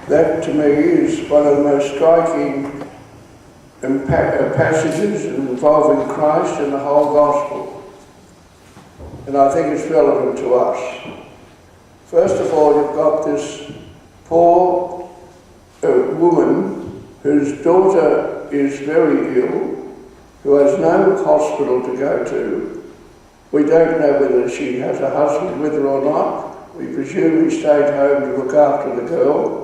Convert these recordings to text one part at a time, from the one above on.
That to me is one of the most striking passages involving Christ and the whole gospel. And I think it's relevant to us. First of all, you've got this poor woman whose daughter is very ill, who has no hospital to go to. We don't know whether she has a husband with her or not. We presume he stayed home to look after the girl.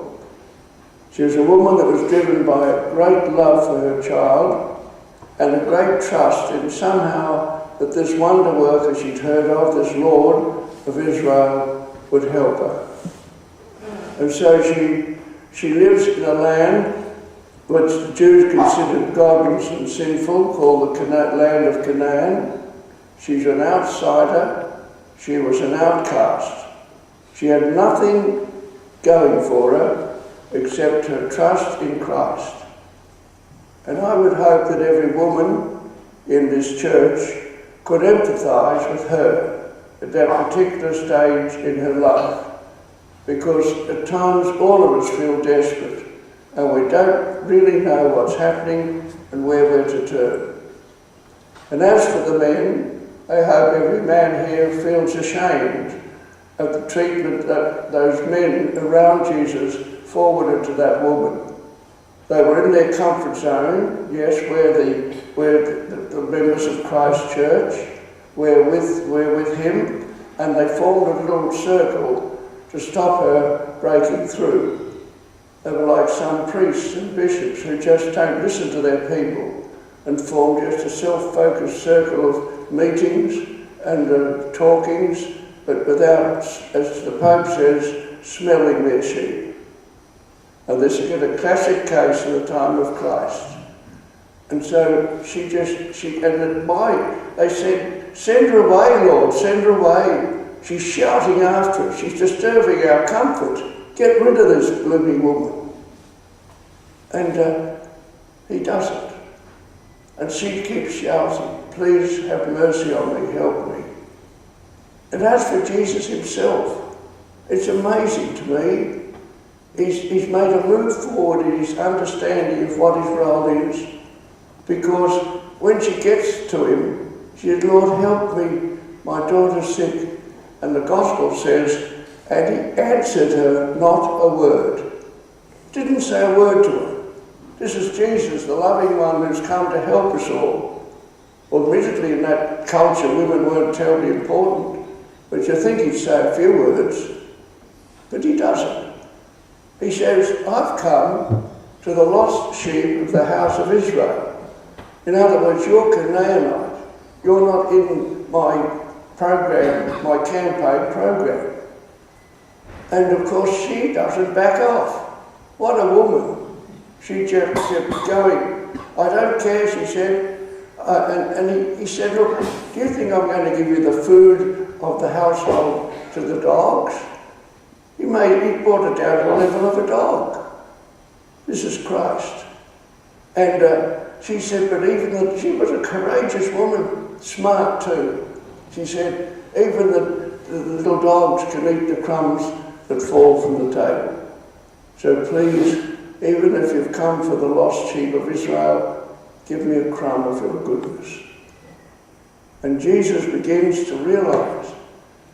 She was a woman that was driven by a great love for her child and a great trust in somehow that this wonder worker she'd heard of, this Lord of Israel, would help her. And so she lives in a land which the Jews considered godless and sinful, called the land of Canaan. She's an outsider. She was an outcast. She had nothing going for her except her trust in Christ. And I would hope that every woman in this church could empathise with her at that particular stage in her life, because at times all of us feel desperate and we don't really know what's happening and where we're to turn. And as for the men, I hope every man here feels ashamed of the treatment that those men around Jesus forwarded to that woman. They were in their comfort zone, yes, where the members of Christ's church were with him, and they formed a little circle to stop her breaking through. They were like some priests and bishops who just don't listen to their people and form just a self-focused circle of meetings and talkings, but without, as the Pope says, smelling their sheep. And this is a classic case in the time of Christ. And so they said, send her away, Lord, send her away. She's shouting after us, she's disturbing our comfort. Get rid of this blooming woman. And he doesn't. And she keeps shouting, please have mercy on me, help me. And as for Jesus himself, it's amazing to me. He's made a move forward in his understanding of what his role is. Because when she gets to him, she said, Lord, help me, my daughter's sick. And the gospel says, and he answered her not a word. Didn't say a word to her. This is Jesus, the loving one who's come to help us all. Well, admittedly, in that culture, women weren't terribly important, but you think he'd say a few words, but he doesn't. He says, I've come to the lost sheep of the house of Israel. In other words, you're Canaanite. You're not in my program, my campaign program. And of course, she doesn't back off. What a woman. She just kept going. I don't care, she said. And he said, look, do you think I'm going to give you the food of the household to the dogs? He brought it down to the level of a dog. This is Christ. And she said, but even that she was a courageous woman, smart too. She said, even the little dogs can eat the crumbs that fall from the table. So please, even if you've come for the lost sheep of Israel, give me a crumb of your goodness. And Jesus begins to realize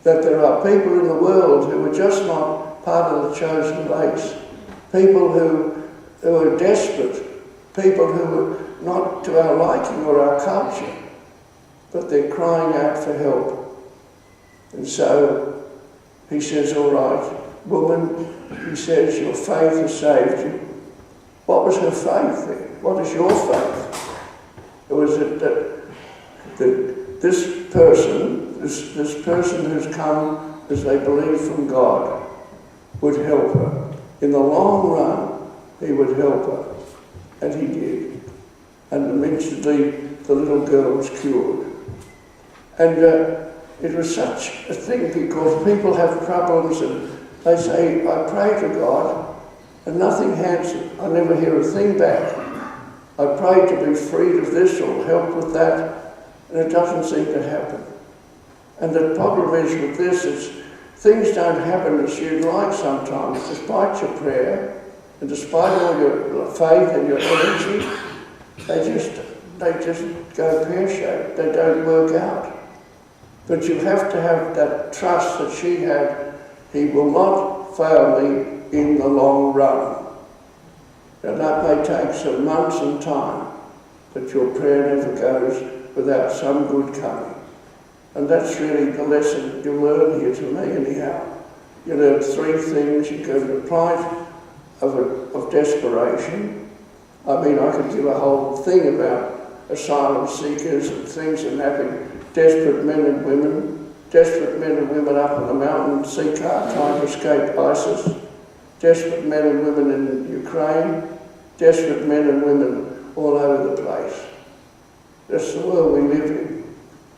that there are people in the world who are just not part of the chosen race, people who are desperate, people who are not to our liking or our culture, but they're crying out for help. And so he says, all right, woman, he says, your faith has saved you. What was her faith then? What is your faith? It was that this person who's come, as they believe from God, would help her. In the long run, he would help her. And he did. And immediately the little girl was cured. And it was such a thing, because people have problems and they say, I pray to God and nothing happens. I never hear a thing back. I pray to be freed of this or help with that, and it doesn't seem to happen. And the problem is with this is things don't happen as you'd like sometimes, despite your prayer. And despite all your faith and your energy, they just go pear-shaped. They don't work out. But you have to have that trust that she had. He will not fail me in the long run. And that may take some months and time, but your prayer never goes without some good coming. And that's really the lesson you learn here to me anyhow. You learn three things. You go to the plight of desperation. I mean, I could give a whole thing about asylum seekers and things that happen. Desperate men and women up on the mountain Sikar trying to escape ISIS. Desperate men and women in Ukraine. Desperate men and women all over the place. That's the world we live in.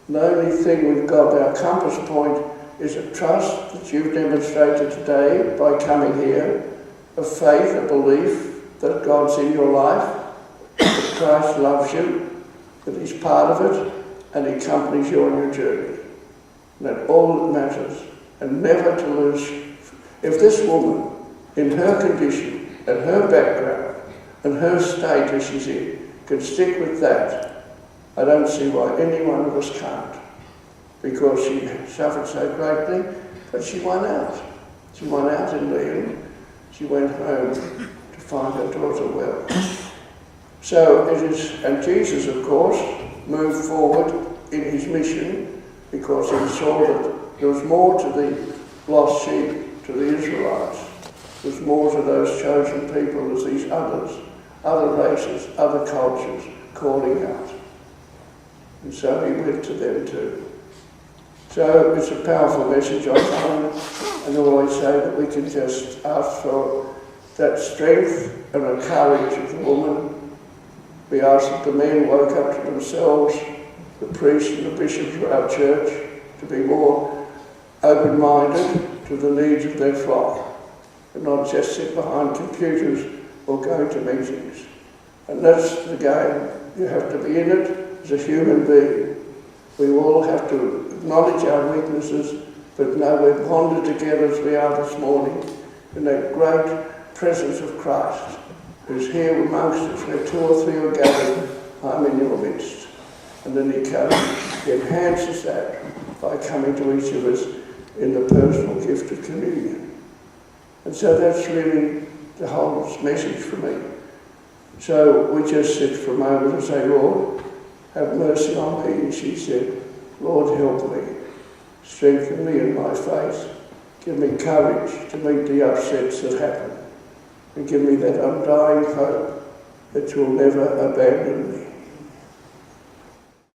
The only thing we've got, our compass point, is a trust that you've demonstrated today by coming here, a faith, a belief that God's in your life, that Christ loves you, that He's part of it, and He accompanies you on your journey. And that's all that matters. And never to lose. If this woman, in her condition, and her background, and her state as she's in, can stick with that, I don't see why any one of us can't. Because she suffered so greatly, but she won out. She won out in the end. She went home to find her daughter well. So it is, and Jesus, of course, moved forward in his mission because he saw that there was more to the lost sheep, to the Israelites. There was more to those chosen people as these others, other races, other cultures calling out. And so he went to them too. So it's a powerful message, I find, and I always say that we can just ask for that strength and the courage of the woman. We ask that the men woke up to themselves, the priests and the bishops of our church, to be more open-minded to the needs of their flock, and not just sit behind computers or go to meetings. And that's the game. You have to be in it as a human being. We all have to acknowledge our weaknesses, but know we're bonded together as we are this morning in that great presence of Christ, who's here amongst us. Where two or three are gathered, I'm in your midst. And then he comes, he enhances that by coming to each of us in the personal gift of communion. And so that's really the whole message for me. So we just sit for a moment and say, Lord, have mercy on me. And she said, Lord, help me. Strengthen me in my faith. Give me courage to meet the upsets that happen. And give me that undying hope that you'll never abandon me.